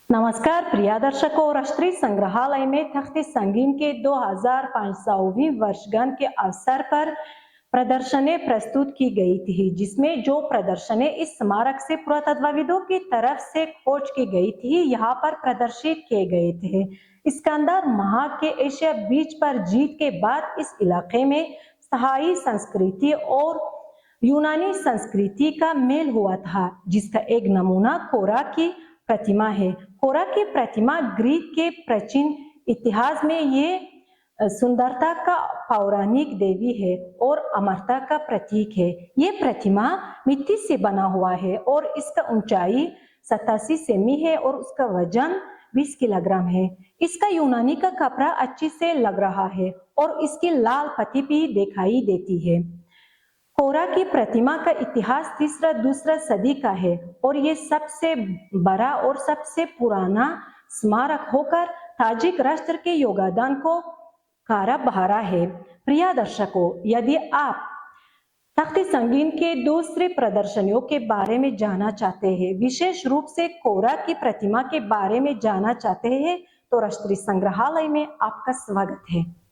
नमस्कार प्रिय दर्शकों, राष्ट्रीय संग्रहालय में तख्त संगीन के 2500वीं वर्षगांठ के अवसर पर प्रदर्शनें प्रस्तुत की गई थी, जिसमें जो प्रदर्शनें इस स्मारक से पुरातत्वविदों की तरफ से खोज की गई थी, यहाँ पर प्रदर्शित किए गए थे। सिकंदर माह के एशिया बीच पर जीत के बाद इस इलाके में स्थायी संस्कृति और यूनानी संस्कृति का मेल हुआ था, जिसका एक नमूना कोरा की प्रतिमा है। कोरा की प्रतिमा ग्रीक के प्राचीन इतिहास में ये सुंदरता का पौराणिक देवी है और अमरता का प्रतीक है। ये प्रतिमा मिट्टी से बना हुआ है और इसका ऊंचाई 87 सेमी है और उसका वजन 20 किलोग्राम है। इसका यूनानी का कपड़ा अच्छी से लग रहा है और इसकी लाल पट्टी भी दिखाई देती है। कोरा की प्रतिमा का इतिहास दूसरा सदी का है और ये सबसे बड़ा और सबसे पुराना स्मारक होकर ताजिक राष्ट्र के योगदान को कारा बहारा है। प्रिय दर्शकों, यदि आप तख्त संगीन के दूसरे प्रदर्शनियों के बारे में जानना चाहते हैं, विशेष रूप से कोरा की प्रतिमा के बारे में जानना चाहते हैं, तो राष्ट्रीय संग्रहालय में आपका स्वागत है।